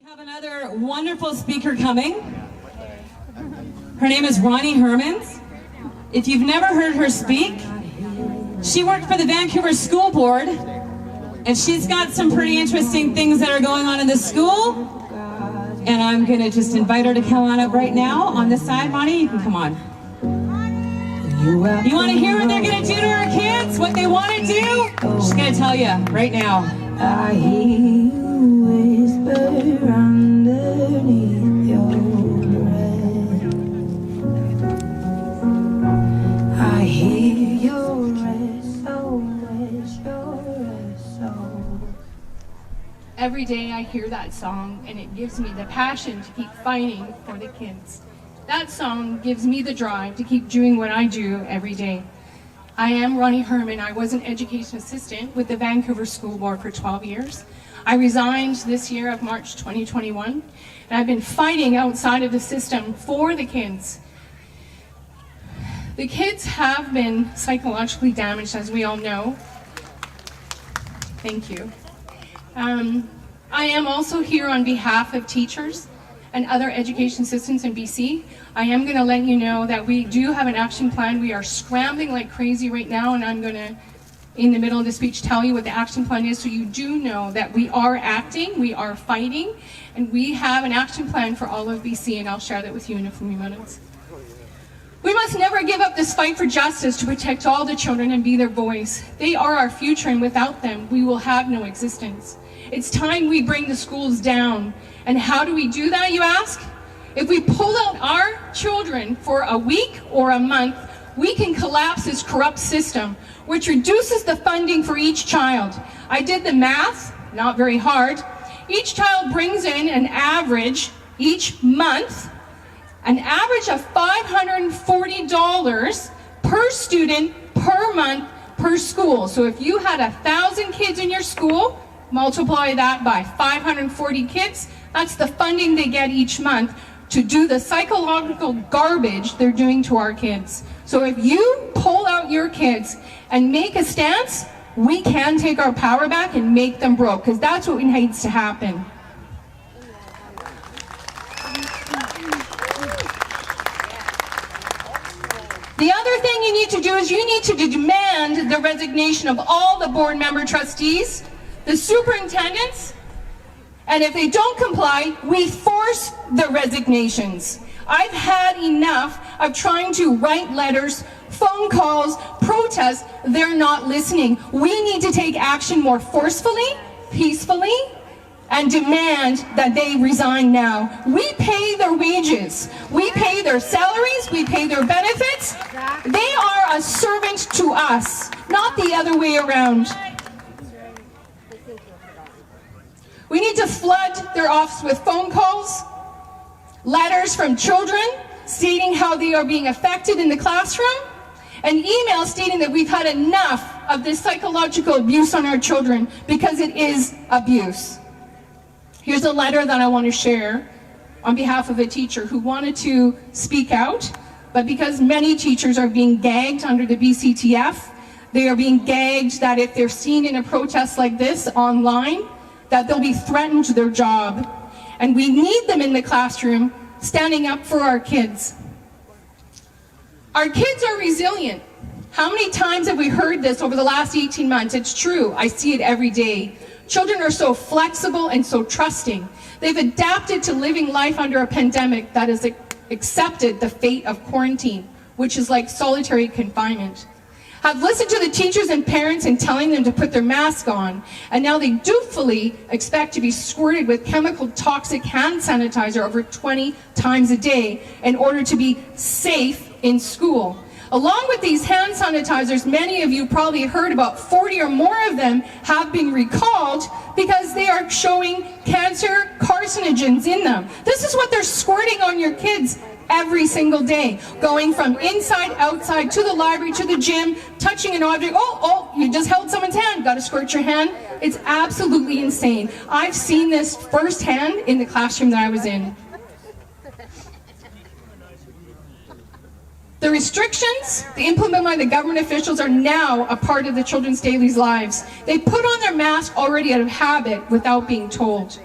Have another wonderful speaker coming. Her name is Ronnie Hermans. If you've never heard her speak, she worked for the Vancouver School Board, and she's got some pretty interesting things that are going on in the school. And I'm going to just invite her to come on up right now. On this side, Ronnie, you can come on. You want to hear what they're going to do to our kids? What they want to do? She's going to tell you right now. I hear you whisper underneath your breath. I hear your SOS. Every day I hear that song and it gives me the passion to keep fighting for the kids. That song gives me the drive to keep doing what I do every day. I am Ronnie Herman. I was an education assistant with the Vancouver School Board for 12 years. I resigned this year of March 2021, and I've been fighting outside of the system for the kids. The kids have been psychologically damaged, as we all know. Thank you. I am also here on behalf of teachers and other education assistants in BC. I am going to let you know that we do have an action plan. We are scrambling like crazy right now, and I'm going to, in the middle of the speech, tell you what the action plan is so you do know that we are acting, we are fighting, and we have an action plan for all of BC, and I'll share that with you in a few minutes. We must never give up this fight for justice to protect all the children and be their voice. They are our future, and without them, we will have no existence. It's time we bring the schools down. And how do we do that, you ask? If we pull out our children for a week or a month, we can collapse this corrupt system, which reduces the funding for each child. I did the math, not very hard. Each child brings in an average, each month, an average of $540 per student, per month, per school. So if you had 1,000 kids in your school, multiply that by 540 kids, that's the funding they get each month to do the psychological garbage they're doing to our kids. So if you pull out your kids and make a stance, we can take our power back and make them broke, because that's what needs to happen. The other thing you need to do is you need to demand the resignation of all the board member trustees, the superintendents, and if they don't comply, we force the resignations. I've had enough of trying to write letters, phone calls, protests. They're not listening. We need to take action more forcefully, peacefully, and demand that they resign now. We pay their wages. We pay their salaries. We pay their benefits. They are a servant to us, not the other way around. We need to flood their office with phone calls, letters from children stating how they are being affected in the classroom, and emails stating that we've had enough of this psychological abuse on our children, because it is abuse. Here's a letter that I want to share on behalf of a teacher who wanted to speak out, but because many teachers are being gagged under the BCTF, they are being gagged that if they're seen in a protest like this online, that they'll be threatened to their job. And we need them in the classroom standing up for our kids. Our kids are resilient. How many times have we heard this over the last 18 months? It's true. I see it every day. Children are so flexible and so trusting. They've adapted to living life under a pandemic that has accepted the fate of quarantine, which is like solitary confinement. Have listened to the teachers and parents in telling them to put their mask on, and now they dutifully expect to be squirted with chemical toxic hand sanitizer over 20 times a day in order to be safe in school. Along with these hand sanitizers, many of you probably heard about 40 or more of them have been recalled because they are showing cancer carcinogens in them. This is what they're squirting on your kids every single day, going from inside, outside, to the library, to the gym, touching an object. Oh, you just held someone's hand, got to squirt your hand. It's absolutely insane. I've seen this firsthand in the classroom that I was in. The restrictions implemented by the government officials are now a part of the children's daily lives. They put on their mask already out of habit without being told.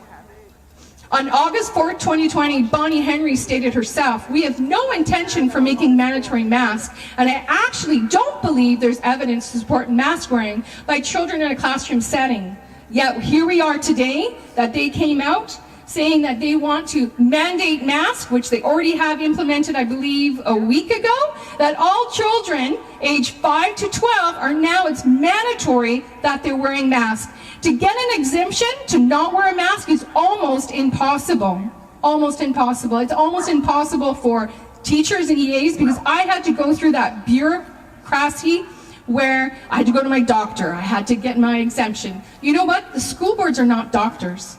On August 4th, 2020, Bonnie Henry stated herself, "We have no intention for making mandatory masks, and I actually don't believe there's evidence to support mask wearing by children in a classroom setting." Yet here we are today, that they came out saying that they want to mandate masks, which they already have implemented, I believe, a week ago, that all children aged 5 to 12 are now, it's mandatory that they're wearing masks. To get an exemption to not wear a mask is almost impossible. Almost impossible. It's almost impossible for teachers and EAs, because I had to go through that bureaucracy where I had to go to my doctor. I had to get my exemption. You know what? The school boards are not doctors.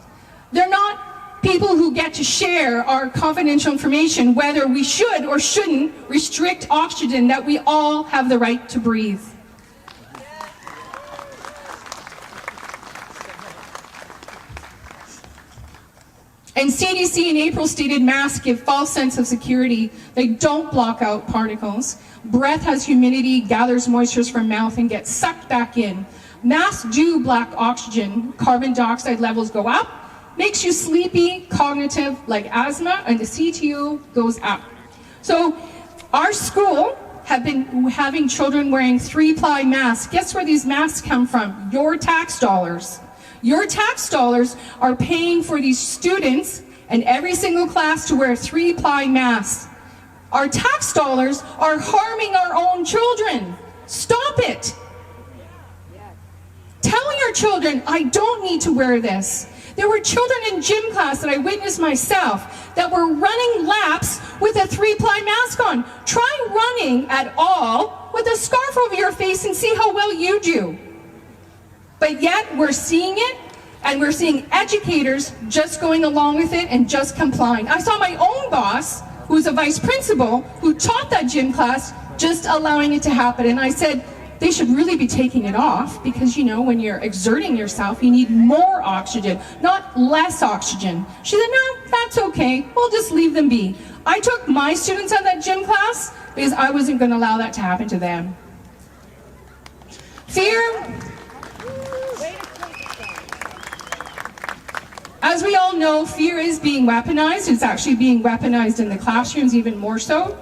They're not people who get to share our confidential information, whether we should or shouldn't restrict oxygen that we all have the right to breathe. And CDC in April stated masks give false sense of security. They don't block out particles. Breath has humidity, gathers moistures from mouth, and gets sucked back in. Masks do block oxygen. Carbon dioxide levels go up, makes you sleepy, cognitive, like asthma, and the CTO goes up. So our school have been having children wearing 3-ply masks. Guess where these masks come from? Your tax dollars. Your tax dollars are paying for these students and every single class to wear 3-ply masks. Our tax dollars are harming our own children. Stop it. Tell your children, I don't need to wear this. There were children in gym class that I witnessed myself that were running laps with a 3-ply mask on. Try running at all with a scarf over your face and see how well you do. But yet we're seeing it, and we're seeing educators just going along with it and just complying. I saw my own boss, who's a vice principal, who taught that gym class, just allowing it to happen. And I said, they should really be taking it off, because, you know, when you're exerting yourself, you need more oxygen, not less oxygen. She said, no, that's okay. We'll just leave them be. I took my students out of that gym class because I wasn't going to allow that to happen to them. Fear. As we all know, fear is being weaponized. It's actually being weaponized in the classrooms even more so.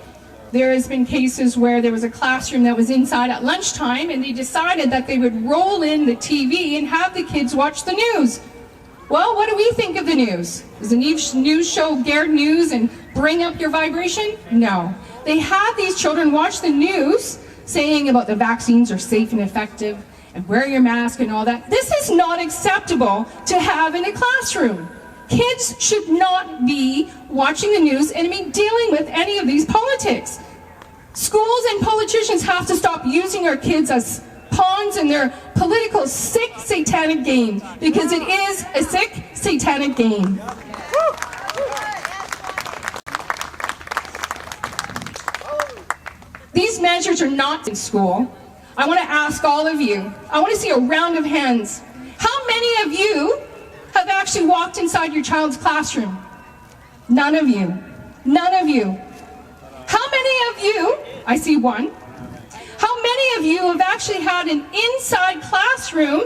There has been cases where there was a classroom that was inside at lunchtime, and they decided that they would roll in the TV and have the kids watch the news. Well, what do we think of the news? Does the news show Gare News and bring up your vibration? No. They had these children watch the news saying about the vaccines are safe and effective, and wear your mask and all that. This is not acceptable to have in a classroom. Kids should not be watching the news and be dealing with any of these politics. Schools and politicians have to stop using our kids as pawns in their political sick satanic game, because it is a sick satanic game. These measures are not in school. I want to ask all of you, I want to see a round of hands. How many of you have actually walked inside your child's classroom? None of you. None of you. How many of you, I see one, how many of you have actually had an inside classroom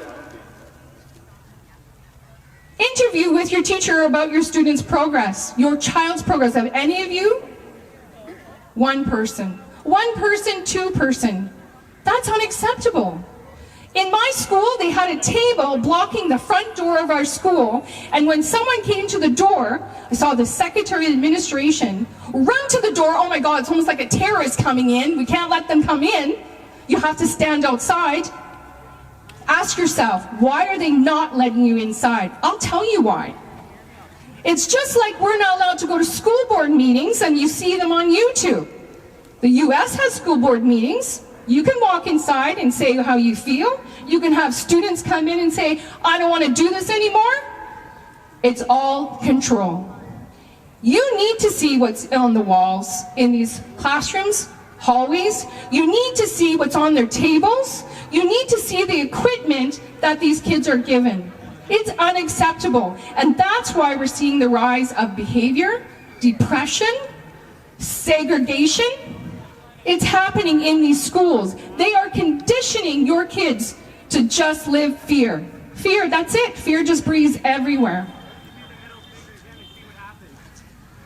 interview with your teacher about your student's progress, your child's progress? Have any of you? One person. One person, two person. That's unacceptable. In my school, they had a table blocking the front door of our school, and when someone came to the door, I saw the Secretary of Administration run to the door. Oh my God, it's almost like a terrorist coming in. We can't let them come in. You have to stand outside. Ask yourself, why are they not letting you inside? I'll tell you why. It's just like we're not allowed to go to school board meetings and you see them on YouTube. The US has school board meetings. You can walk inside and say how you feel. You can have students come in and say, I don't want to do this anymore. It's all control. You need to see what's on the walls in these classrooms, hallways. You need to see what's on their tables. You need to see the equipment that these kids are given. It's unacceptable. And that's why we're seeing the rise of behavior, depression, segregation. It's happening in these schools. They are conditioning your kids to just live fear. Fear, that's it. Fear just breathes everywhere.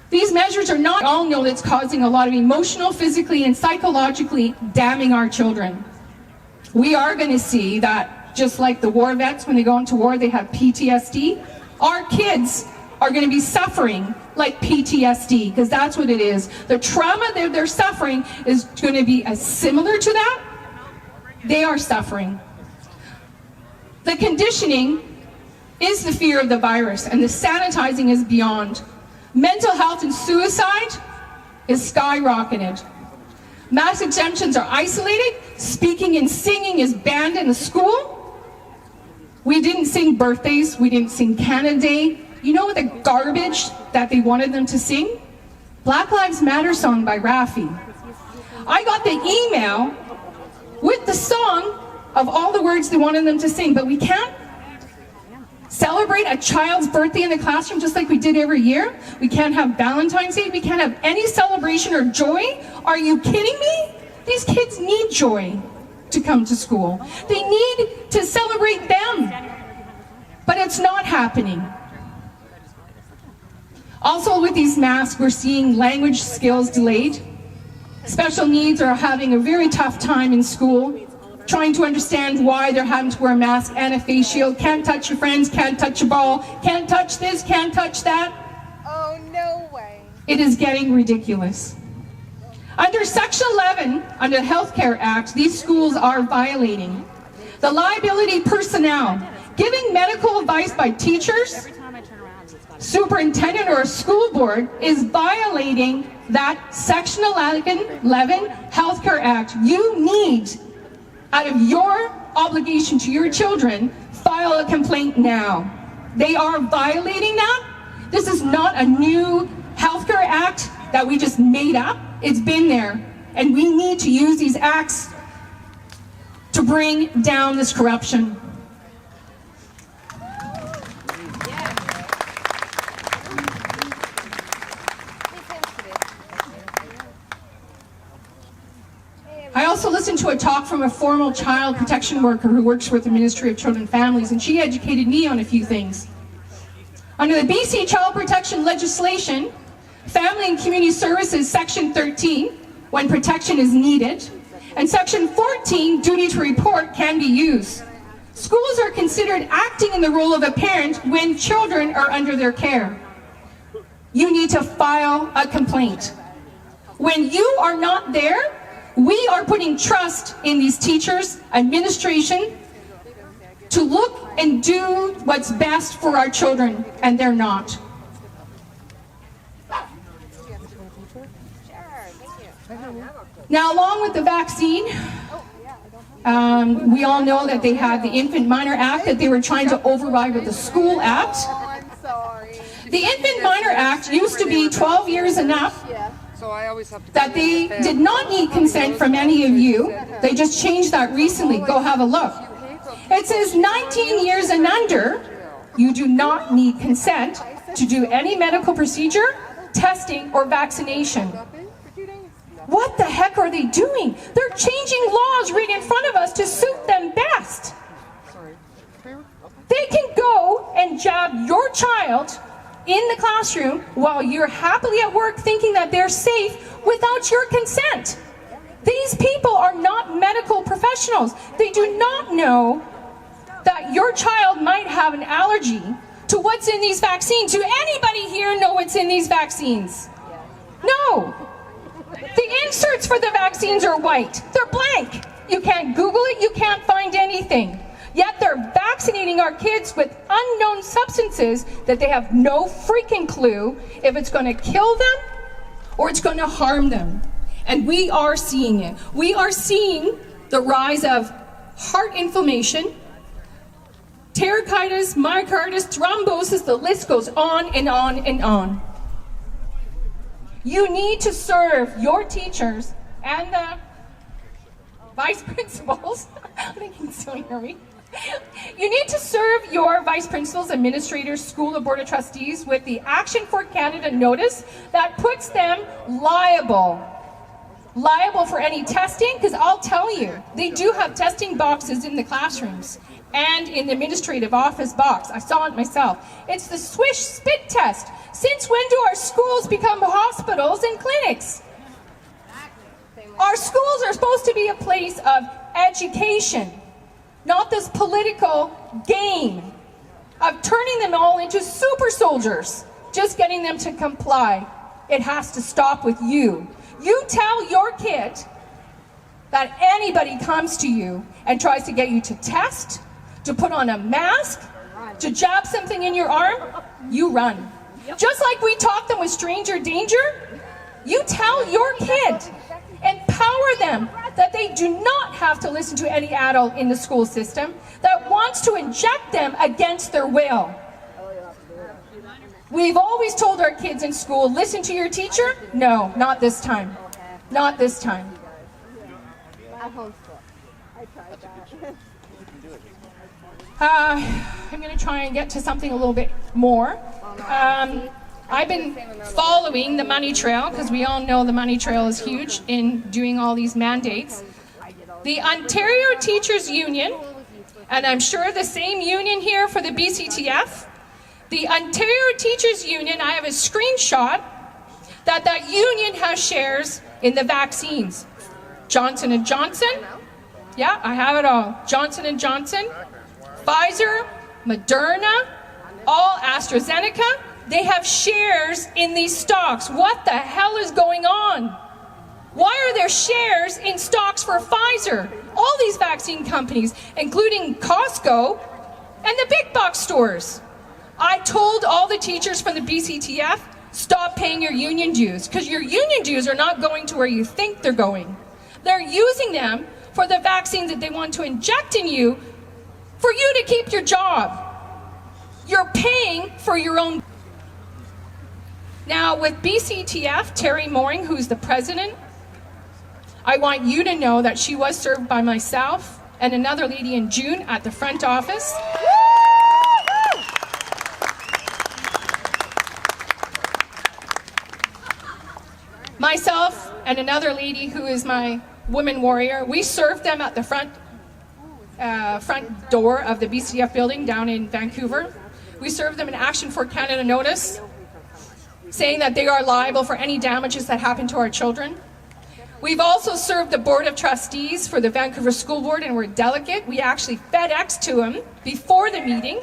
These measures are not all know that's causing a lot of emotional, physically, and psychologically damning our children. We are going to see that just like the war vets, when they go into war, they have PTSD. Our kids are going to be suffering like PTSD, because that's what it is. The trauma that they're suffering is going to be as similar to that. They are suffering. The conditioning is the fear of the virus, and the sanitizing is beyond. Mental health and suicide is skyrocketed. Mass exemptions are isolated. Speaking and singing is banned in the school. We didn't sing birthdays. We didn't sing Canada Day. You know the garbage that they wanted them to sing? Black Lives Matter song by Raffi. I got the email with the song of all the words they wanted them to sing, but we can't celebrate a child's birthday in the classroom just like we did every year. We can't have Valentine's Day. We can't have any celebration or joy. Are you kidding me? These kids need joy to come to school. They need to celebrate them. But it's not happening. Also with these masks, we're seeing language skills delayed. Special needs are having a very tough time in school, trying to understand why they're having to wear a mask and a face shield. Can't touch your friends, can't touch a ball, can't touch this, can't touch that. Oh, no way. It is getting ridiculous. Under Section 11, under the Healthcare Act, these schools are violating the liability personnel. Giving medical advice by teachers, superintendent, or a school board is violating that Section 11 Healthcare Act. You need, out of your obligation to your children, file a complaint now. They are violating that. This is not a new Healthcare Act that we just made up. It's been there, and we need to use these acts to bring down this corruption. I also listened to a talk from a former child protection worker who works with the Ministry of Children and Families, and she educated me on a few things. Under the BC Child Protection legislation, Family and Community Services Section 13, when protection is needed, and Section 14, duty to report, can be used. Schools are considered acting in the role of a parent when children are under their care. You need to file a complaint. When you are not there, we are putting trust in these teachers, administration, to look and do what's best for our children, and they're not. Now, along with the vaccine, we all know that they had the Infant Minor Act that they were trying to override with the School Act. The Infant Minor Act used to be 12 years and up, that they did not need consent from any of you. They just changed that recently. Go have a look. It says 19 years and under, you do not need consent to do any medical procedure, testing, or vaccination. What the heck are they doing? They're changing laws right in front of us to suit them best. They can go and jab your child in the classroom while you're happily at work thinking that they're safe without your consent. These people are not medical professionals. They do not know that your child might have an allergy to what's in these vaccines. Do anybody here know what's in these vaccines? No. The inserts for the vaccines are white. They're blank. You can't Google it. You can't find anything. Yet they're vaccinating our kids with unknown substances that they have no freaking clue if it's going to kill them or it's going to harm them. And we are seeing it. We are seeing the rise of heart inflammation, pericarditis, myocarditis, thrombosis, the list goes on and on and on. You need to serve your teachers and the vice principals. I think you can still hear me. You need to serve your vice principals, administrators, school and board of trustees with the Action for Canada notice that puts them liable liable for any testing, because I'll tell you, they do have testing boxes in the classrooms and in the administrative office box. I saw it myself. It's the Swish spit test. Since when do our schools become hospitals and clinics? Our schools are supposed to be a place of education, not this political game of turning them all into super soldiers, just getting them to comply. It has to stop with you. You tell your kid that anybody comes to you and tries to get you to test, to put on a mask, to jab something in your arm, you run. Just like we taught them with stranger danger, you tell your kid, empower them that they do not have to listen to any adult in the school system that wants to inject them against their will. We've always told our kids in school, listen to your teacher. No, not this time. Not this time. I'm going to try and get to something a little bit more. I've been following the money trail, because we all know the money trail is huge in doing all these mandates. The Ontario Teachers Union, and I'm sure the same union here for the BCTF, the Ontario Teachers Union, I have a screenshot that union has shares in the vaccines. Johnson & Johnson, yeah, I have it all. Johnson & Johnson, Pfizer, Moderna, all AstraZeneca, they have shares in these stocks. What the hell is going on? Why are there shares in stocks for Pfizer? All these vaccine companies, including Costco and the big box stores. I told all the teachers from the BCTF, stop paying your union dues, because your union dues are not going to where you think they're going. They're using them for the vaccine that they want to inject in you for you to keep your job. You're paying for your own. Now, with BCTF, Terry Mooring, who's the president, I want you to know that she was served by myself and another lady in June at the front office. Myself and another lady who is my woman warrior, we served them at the front door of the BCTF building down in Vancouver. We served them an Action for Canada notice saying that they are liable for any damages that happen to our children. We've also served the Board of Trustees for the Vancouver School Board, and we're a delegate. We actually FedExed to them before the meeting.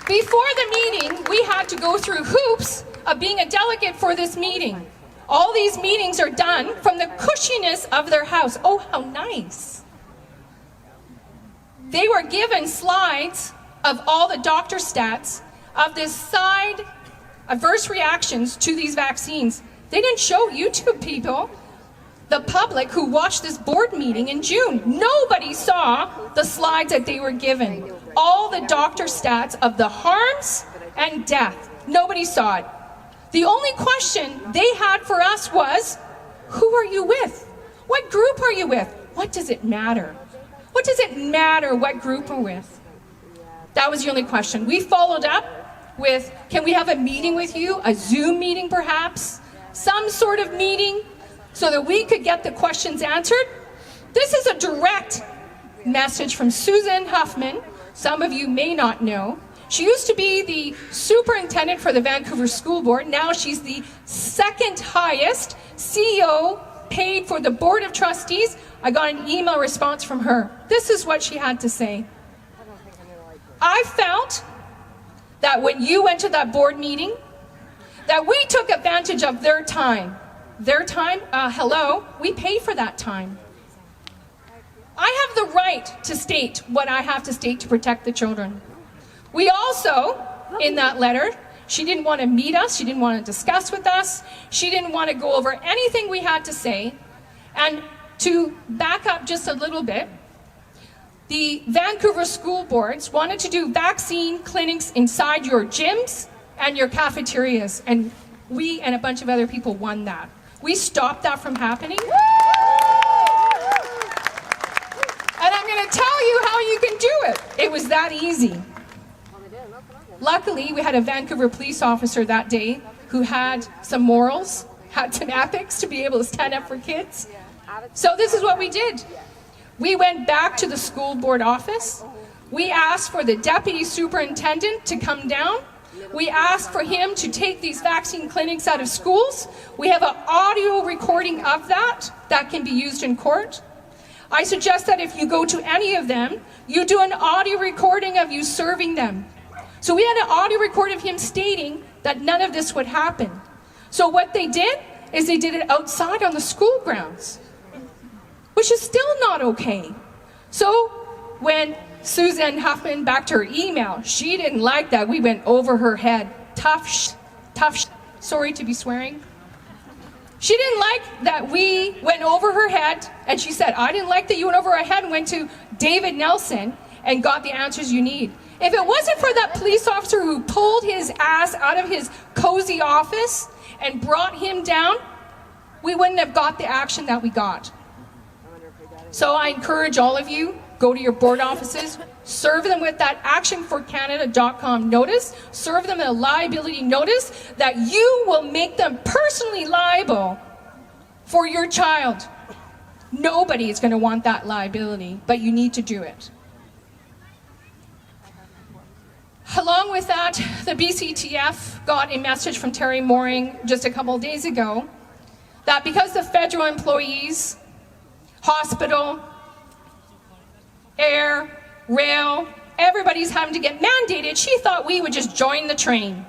Before the meeting, we had to go through hoops of being a delegate for this meeting. All these meetings are done from the cushiness of their house. Oh, how nice. They were given slides of all the doctor stats of this side adverse reactions to these vaccines. They didn't show YouTube people, the public who watched this board meeting in June. Nobody saw the slides that they were given. All the doctor stats of the harms and death. Nobody saw it. The only question they had for us was, who are you with? What group are you with? What does it matter? What does it matter what group we're with? That was the only question. We followed up with, can we have a meeting with you? A Zoom meeting perhaps? Some sort of meeting so that we could get the questions answered? This is a direct message from Susan Huffman. Some of you may not know. She used to be the superintendent for the Vancouver School Board. Now she's the second highest CEO paid for the Board of Trustees. I got an email response from her. This is what she had to say. I felt that when you went to that board meeting, that we took advantage of their time. Their time? Hello, we pay for that time. I have the right to state what I have to state to protect the children. We also, in that letter, she didn't want to meet us, she didn't want to discuss with us, she didn't want to go over anything we had to say. And to back up just a little bit, the Vancouver school boards wanted to do vaccine clinics inside your gyms and your cafeterias, and we and a bunch of other people won that. We stopped that from happening. And I'm going to tell you how you can do it. It was that easy. Luckily, we had a Vancouver police officer that day who had some morals, had some ethics to be able to stand up for kids. So this is what we did. We went back to the school board office. We asked for the deputy superintendent to come down. We asked for him to take these vaccine clinics out of schools. We have an audio recording of that can be used in court. I suggest that if you go to any of them, you do an audio recording of you serving them. So we had an audio recording of him stating that none of this would happen. So what they did is they did it outside on the school grounds, which is still not okay. So when Susan Huffman, back to her email, she didn't like that. We went over her head. Sorry to be swearing. She didn't like that we went over her head, and she said, I didn't like that you went over her head and went to David Nelson and got the answers you need. If it wasn't for that police officer who pulled his ass out of his cozy office and brought him down, we wouldn't have got the action that we got. So I encourage all of you, go to your board offices, serve them with that actionforcanada.com notice, serve them a liability notice that you will make them personally liable for your child. Nobody is going to want that liability, but you need to do it. Along with that, the BCTF got a message from Terry Mooring just a couple of days ago that because the federal employees, hospital, air, rail, everybody's having to get mandated, she thought we would just join the train.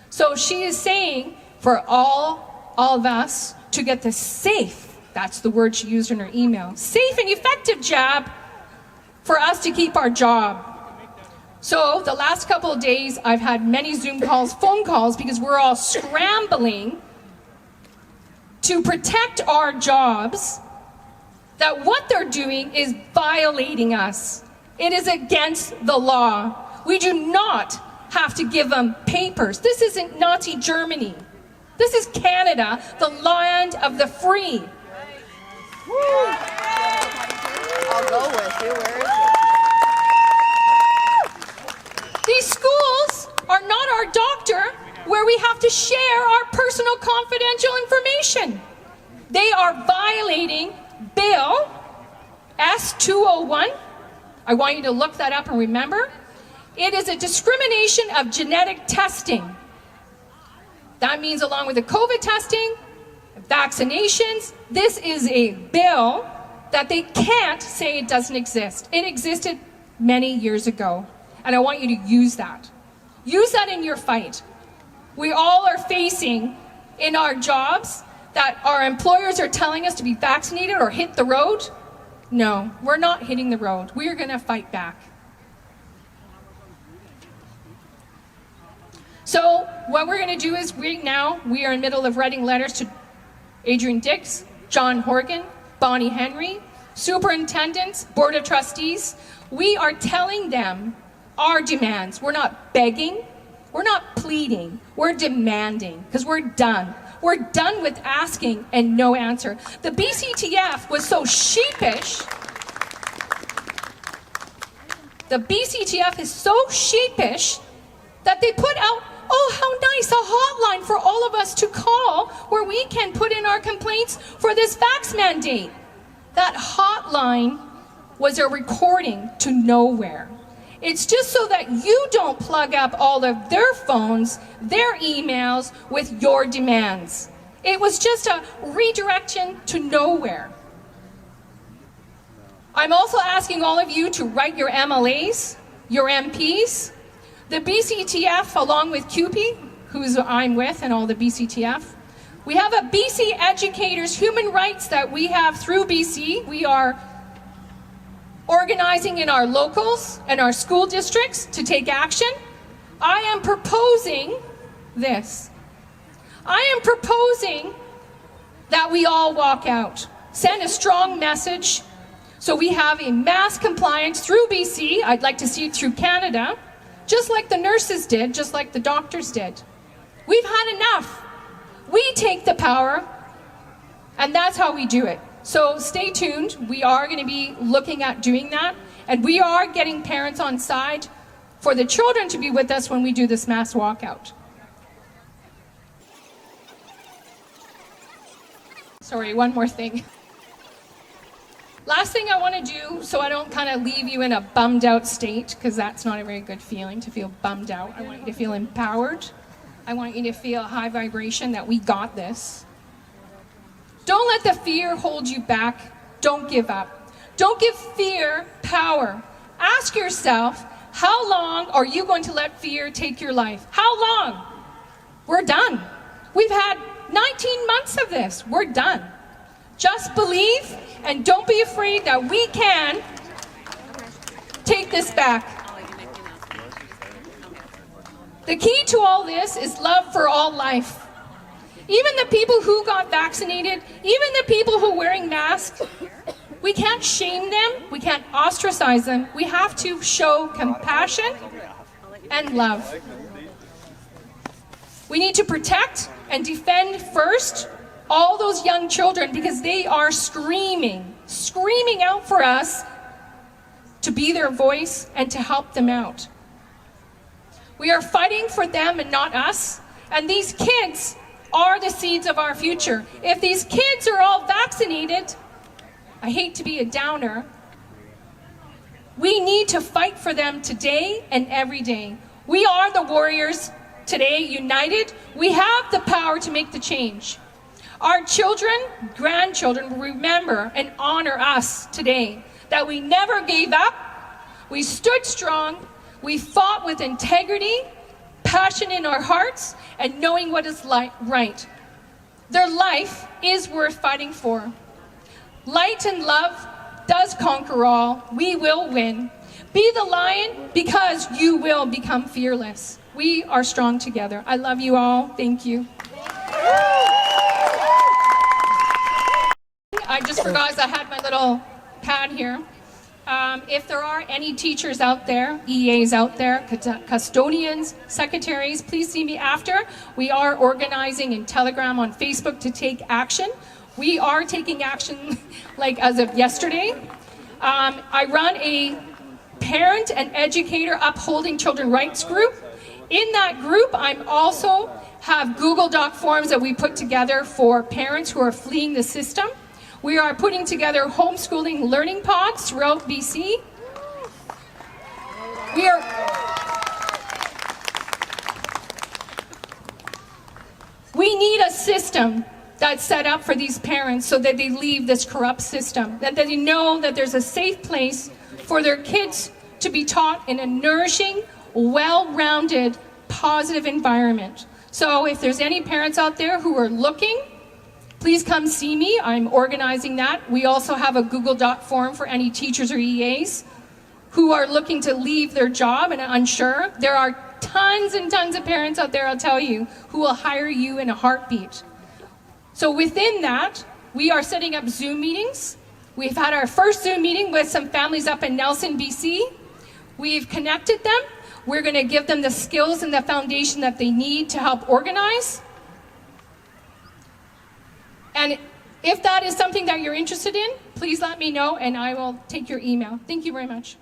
So she is saying for all of us to get the safe, that's the word she used in her email, safe and effective jab for us to keep our job. So the last couple of days, I've had many Zoom calls, phone calls, because we're all scrambling to protect our jobs, that what they're doing is violating us. It is against the law. We do not have to give them papers. This isn't Nazi Germany. This is Canada, the land of the free. I'll go with you. Where is it? These schools are not our doctor where we have to share our personal confidential information. They are violating Bill S-201. I want you to look that up and remember. It is a discrimination of genetic testing. That means along with the COVID testing, vaccinations, this is a bill that they can't say it doesn't exist. It existed many years ago. And I want you to use that. Use that in your fight. We all are facing in our jobs that our employers are telling us to be vaccinated or hit the road. No, we're not hitting the road. We are going to fight back. So what we're going to do is we are in the middle of writing letters to Adrian Dix, John Horgan, Bonnie Henry, superintendents, board of trustees. We are telling them our demands. We're not begging. We're not pleading. We're demanding, because we're done. We're done with asking and no answer. The BCTF was so sheepish. The BCTF is so sheepish that they put out, oh, how nice, a hotline for all of us to call where we can put in our complaints for this vax mandate. That hotline was a recording to nowhere. It's just so that you don't plug up all of their phones, their emails with your demands. It was just a redirection to nowhere. I'm also asking all of you to write your MLAs, your MPs. The BCTF, along with CUPE, who's I'm with, and all the BCTF, we have a BC Educators Human Rights that we have through BC. We are organizing in our locals and our school districts to take action. I am proposing this. I am proposing that we all walk out, send a strong message, so we have a mass compliance through BC. I'd like to see it through Canada, just like the nurses did, just like the doctors did. We've had enough. We take the power, and that's how we do it. So stay tuned. We are going to be looking at doing that, and we are getting parents on side for the children to be with us when we do this mass walkout. Sorry, one more thing. Last thing I want to do, so I don't kind of leave you in a bummed out state, because that's not a very good feeling to feel bummed out. I want you to feel empowered. I want you to feel high vibration that we got this. Don't let the fear hold you back. Don't give up. Don't give fear power. Ask yourself, how long are you going to let fear take your life? How long? We're done. We've had 19 months of this. We're done. Just believe and don't be afraid that we can take this back. The key to all this is love for all life. Even the people who got vaccinated, even the people who are wearing masks, we can't shame them, we can't ostracize them. We have to show compassion and love. We need to protect and defend first all those young children, because they are screaming out for us to be their voice and to help them out. We are fighting for them and not us, and these kids are the seeds of our future. If these kids are all vaccinated, I hate to be a downer, we need to fight for them today and every day. We are the warriors today, united. We have the power to make the change. Our children, grandchildren will remember and honor us today, that we never gave up, we stood strong, we fought with integrity, passion in our hearts, and knowing what is right. Their life is worth fighting for. Light and love does conquer all. We will win. Be the lion, because you will become fearless. We are strong together. I love you all. Thank you. I just forgot, I had my little pad here. If there are any teachers out there, EAs out there, custodians, secretaries, please see me after. We are organizing in Telegram on Facebook to take action. We are taking action like as of yesterday. I run a parent and educator upholding children rights group. In that group, I'm also have Google Doc forms that we put together for parents who are fleeing the system. We are putting together homeschooling learning pods throughout BC. We need a system that's set up for these parents so that they leave this corrupt system, that they know that there's a safe place for their kids to be taught in a nourishing, well-rounded, positive environment. So if there's any parents out there who are looking, please come see me. I'm organizing that. We also have a Google Doc form for any teachers or EAs who are looking to leave their job and are unsure. There are tons and tons of parents out there, I'll tell you, who will hire you in a heartbeat. So within that, we are setting up Zoom meetings. We've had our first Zoom meeting with some families up in Nelson, BC. We've connected them. We're going to give them the skills and the foundation that they need to help organize. And if that is something that you're interested in, please let me know and I will take your email. Thank you very much.